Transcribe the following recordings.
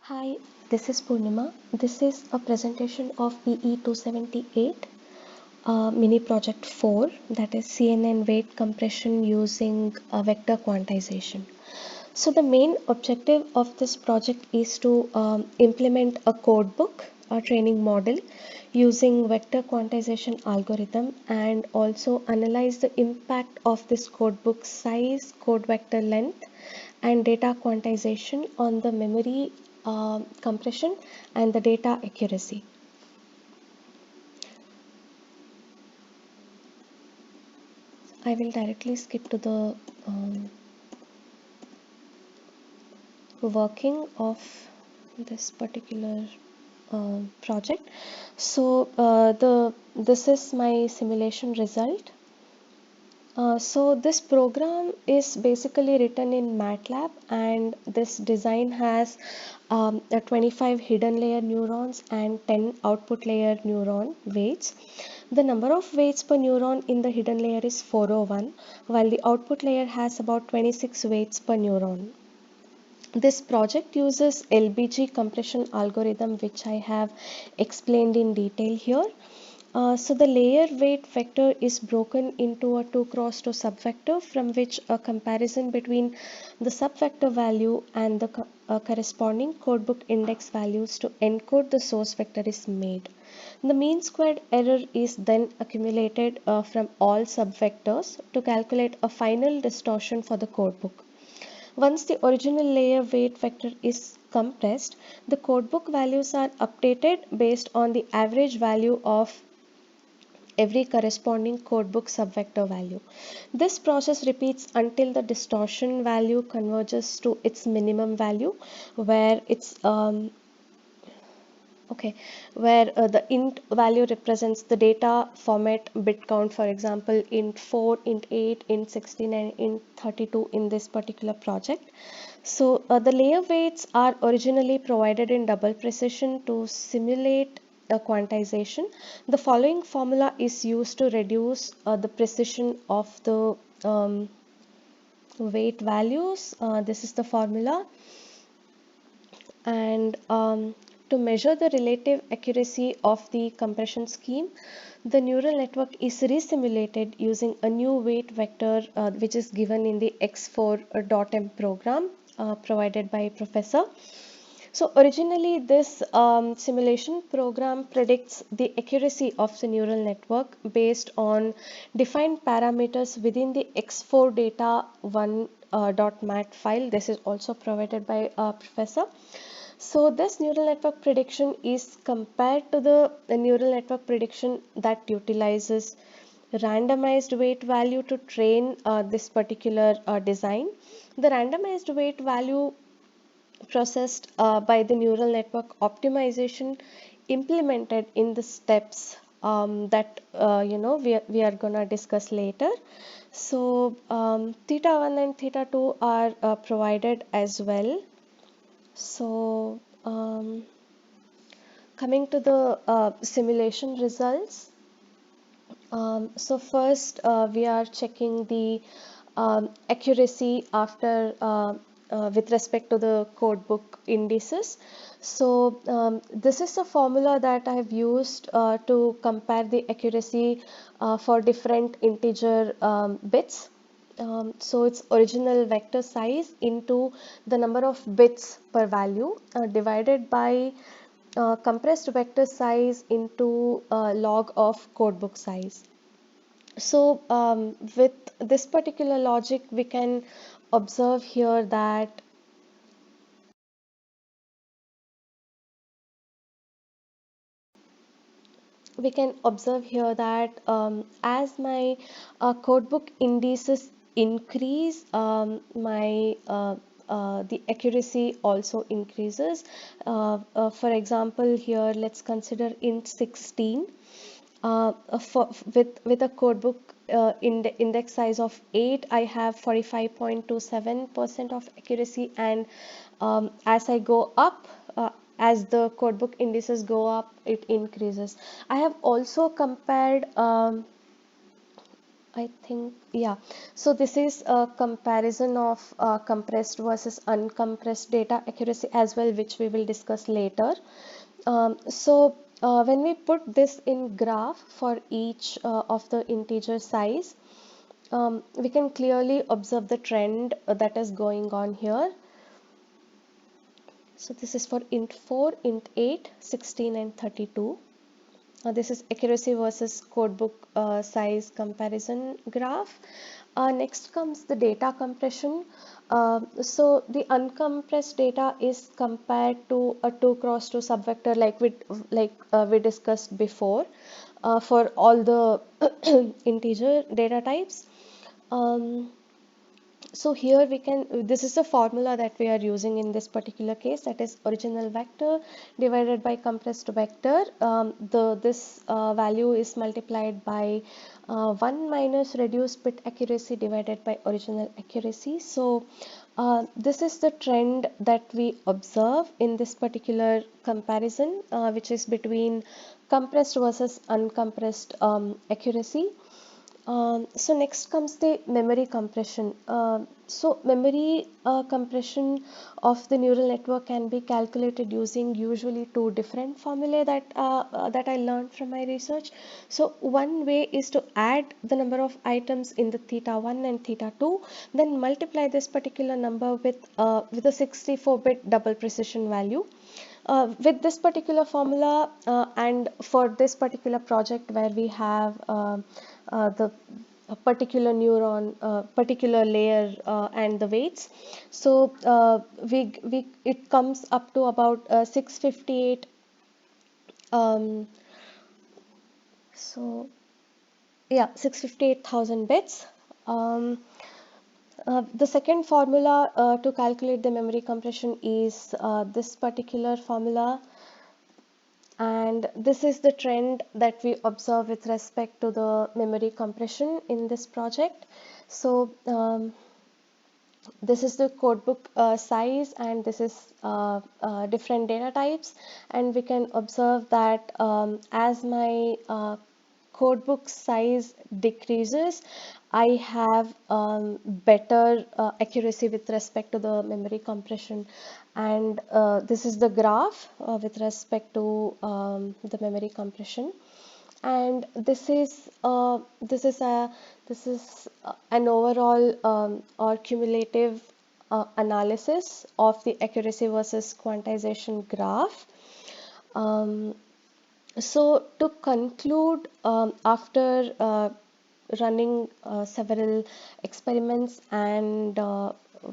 Hi, this is Purnima. This is a presentation of EE 278 mini project 4, that is CNN weight compression using vector quantization. So the main objective of this project is to implement a code book, a training model using vector quantization algorithm, and also analyze the impact of this code book size, code vector length, and data quantization on the memory compression and the data accuracy. I will directly skip to the working of this particular project. So this is my simulation result. So this program is basically written in MATLAB, and this design has 25 hidden layer neurons and 10 output layer neuron weights. The number of weights per neuron in the hidden layer is 401, while the output layer has about 26 weights per neuron. This project uses LBG compression algorithm, which I have explained in detail here. So the layer weight vector is broken into a 2x2 subvector, from which a comparison between the subvector value and the corresponding codebook index values to encode the source vector is made. The mean squared error is then accumulated from all subvectors to calculate a final distortion for the codebook. Once the original layer weight vector is compressed, the codebook values are updated based on the average value of every corresponding codebook subvector value. This process repeats until the distortion value converges to its minimum value, where the int value represents the data format bit count, for example int 4, int 8, int 16, and int 32 in this particular project. So the layer weights are originally provided in double precision to simulate a quantization. The following formula is used to reduce the precision of the weight values. This is the formula, and to measure the relative accuracy of the compression scheme, the neural network is resimulated using a new weight vector which is given in the X4.M program provided by Professor. So originally this simulation program predicts the accuracy of the neural network based on defined parameters within the X4 data 1.mat file. This is also provided by Professor. So this neural network prediction is compared to the neural network prediction that utilizes randomized weight value to train this particular design. The randomized weight value processed by the neural network optimization implemented in the steps that we are gonna discuss later. So theta 1 and theta 2 are provided as well. So coming to the simulation results. So first we are checking the accuracy after with respect to the codebook indices. So this is a formula that I have used to compare the accuracy for different integer bits. So its original vector size into the number of bits per value divided by compressed vector size into log of codebook size. So with this particular logic, we can observe here that as my codebook indices increase, the accuracy also increases. For example, here let's consider int 16. With a codebook index size of 8, I have 45.27% of accuracy, and as I go up, as the codebook indices go up, it increases. I have also compared I think, yeah. So this is a comparison of compressed versus uncompressed data accuracy as well, which we will discuss later. When we put this in graph for each of the integer size, we can clearly observe the trend that is going on here. So this is for int 4, int 8, 16 and 32. This is accuracy versus codebook size comparison graph. Next comes the data compression. So the uncompressed data is compared to a 2 cross 2 subvector we discussed before for all the integer data types. So here we can, this is the formula that we are using in this particular case, that is original vector divided by compressed vector. This value is multiplied by 1 minus reduced bit accuracy divided by original accuracy. So this is the trend that we observe in this particular comparison, which is between compressed versus uncompressed accuracy. So next comes the memory compression. So memory compression of the neural network can be calculated using usually two different formulae that I learned from my research. So one way is to add the number of items in the theta 1 and theta 2, then multiply this particular number with a 64-bit double precision value. With this particular formula and for this particular project where we have the a particular neuron, particular layer and the weights, so we it comes up to about 658. So yeah, 658,000 bits. Um, the second formula to calculate the memory compression is this particular formula, and this is the trend that we observe with respect to the memory compression in this project. So this is the codebook size, and this is different data types, and we can observe that as my codebook size decreases, I have better accuracy with respect to the memory compression. And this is the graph with respect to the memory compression. And this is an overall or cumulative analysis of the accuracy versus quantization graph. Um, so to conclude, after running several experiments and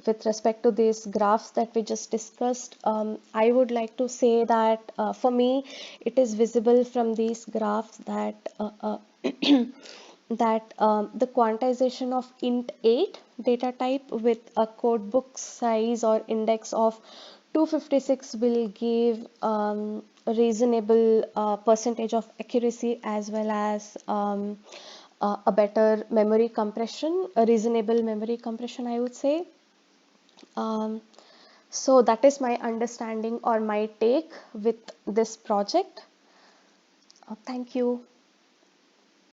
with respect to these graphs that we just discussed, I would like to say that for me, it is visible from these graphs that the quantization of int 8 data type with a codebook size or index of 256 will give a reasonable percentage of accuracy, as well as a better memory compression, a reasonable memory compression, I would say. Um, so that is my understanding or my take with this project. Thank you.